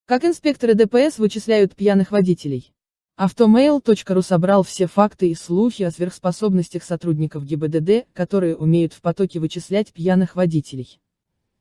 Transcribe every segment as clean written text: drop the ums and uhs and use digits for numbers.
Как инспекторы ДПС вычисляют пьяных водителей? Автомейл.ру собрал все факты и слухи о сверхспособностях сотрудников ГИБДД, которые умеют в потоке вычислять пьяных водителей.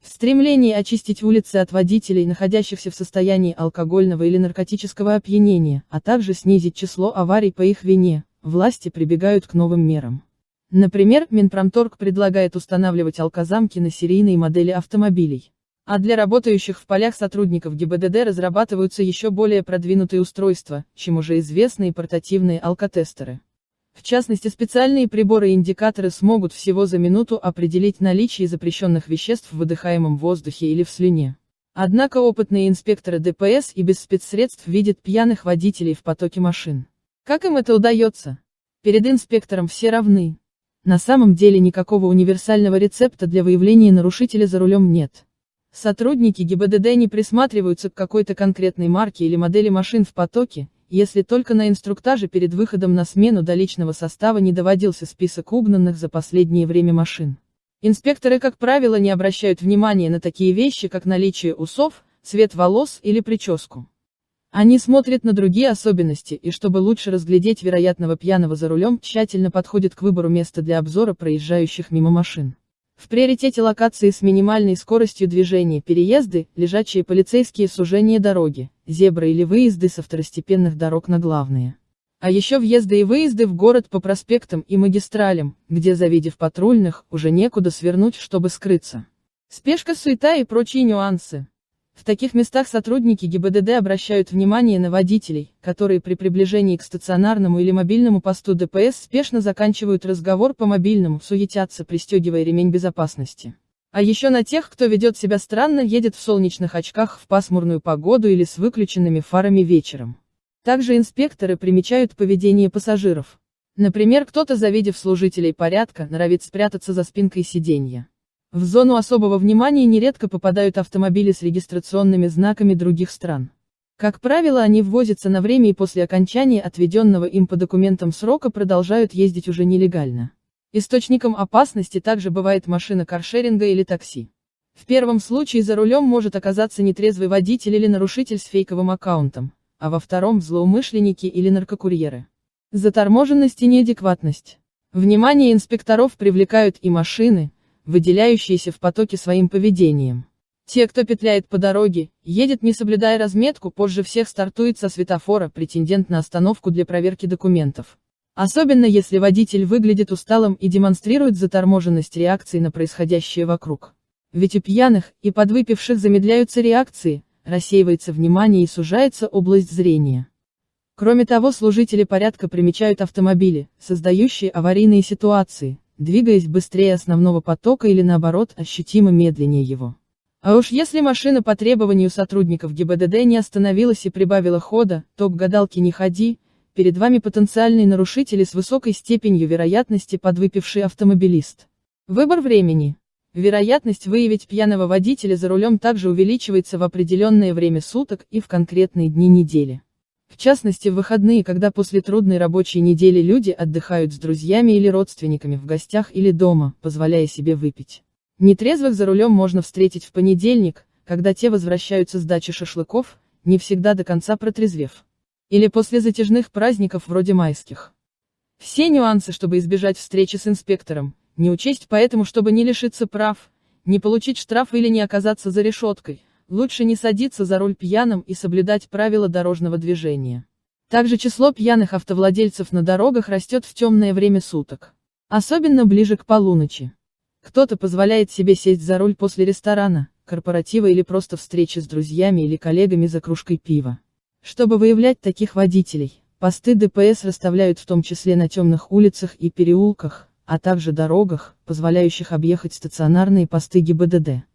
В стремлении очистить улицы от водителей, находящихся в состоянии алкогольного или наркотического опьянения, а также снизить число аварий по их вине, власти прибегают к новым мерам. Например, Минпромторг предлагает устанавливать алкозамки на серийные модели автомобилей. А для работающих в полях сотрудников ГИБДД разрабатываются еще более продвинутые устройства, чем уже известные портативные алкотестеры. В частности, специальные приборы и индикаторы смогут всего за минуту определить наличие запрещенных веществ в выдыхаемом воздухе или в слюне. Однако опытные инспекторы ДПС и без спецсредств видят пьяных водителей в потоке машин. Как им это удается? Перед инспектором все равны. На самом деле никакого универсального рецепта для выявления нарушителя за рулем нет. Сотрудники ГИБДД не присматриваются к какой-то конкретной марке или модели машин в потоке, если только на инструктаже перед выходом на смену до личного состава не доводился список угнанных за последнее время машин. Инспекторы, как правило, не обращают внимания на такие вещи, как наличие усов, цвет волос или прическу. Они смотрят на другие особенности и, чтобы лучше разглядеть вероятного пьяного за рулем, тщательно подходят к выбору места для обзора проезжающих мимо машин. В приоритете локации с минимальной скоростью движения переезды, лежачие полицейские сужения дороги, зебры или выезды со второстепенных дорог на главные. А еще въезды и выезды в город по проспектам и магистралям, где, завидев патрульных, уже некуда свернуть, чтобы скрыться. Спешка, суета и прочие нюансы. В таких местах сотрудники ГИБДД обращают внимание на водителей, которые при приближении к стационарному или мобильному посту ДПС спешно заканчивают разговор по мобильному, суетятся, пристегивая ремень безопасности. А еще на тех, кто ведет себя странно, едет в солнечных очках в пасмурную погоду или с выключенными фарами вечером. Также инспекторы примечают поведение пассажиров. Например, кто-то, завидев служителей порядка, норовит спрятаться за спинкой сиденья. В зону особого внимания нередко попадают автомобили с регистрационными знаками других стран. Как правило, они ввозятся на время и после окончания отведенного им по документам срока продолжают ездить уже нелегально. Источником опасности также бывает машина каршеринга или такси. В первом случае за рулем может оказаться нетрезвый водитель или нарушитель с фейковым аккаунтом, а во втором – злоумышленники или наркокурьеры. Заторможенность и неадекватность. Внимание инспекторов привлекают и машины, выделяющиеся в потоке своим поведением. Те, кто петляет по дороге, едет не соблюдая разметку, позже всех стартует со светофора, претендент на остановку для проверки документов. Особенно если водитель выглядит усталым и демонстрирует заторможенность реакции на происходящее вокруг. Ведь у пьяных и подвыпивших замедляются реакции, рассеивается внимание и сужается область зрения. Кроме того, служители порядка примечают автомобили, создающие аварийные ситуации, двигаясь быстрее основного потока или наоборот, ощутимо медленнее его. А уж если машина по требованию сотрудников ГИБДД не остановилась и прибавила хода, то к гадалке не ходи, перед вами потенциальный нарушитель и с высокой степенью вероятности подвыпивший автомобилист. Выбор времени. Вероятность выявить пьяного водителя за рулем также увеличивается в определенное время суток и в конкретные дни недели. В частности, в выходные, когда после трудной рабочей недели люди отдыхают с друзьями или родственниками в гостях или дома, позволяя себе выпить. Нетрезвых за рулем можно встретить в понедельник, когда те возвращаются с дачи шашлыков, не всегда до конца протрезвев. Или после затяжных праздников вроде майских. Все нюансы, чтобы избежать встречи с инспектором, не учесть, поэтому, чтобы не лишиться прав, не получить штраф или не оказаться за решеткой, лучше не садиться за руль пьяным и соблюдать правила дорожного движения. Также число пьяных автовладельцев на дорогах растет в темное время суток. Особенно ближе к полуночи. Кто-то позволяет себе сесть за руль после ресторана, корпоратива или просто встречи с друзьями или коллегами за кружкой пива. Чтобы выявлять таких водителей, посты ДПС расставляют в том числе на темных улицах и переулках, а также дорогах, позволяющих объехать стационарные посты ГИБДД.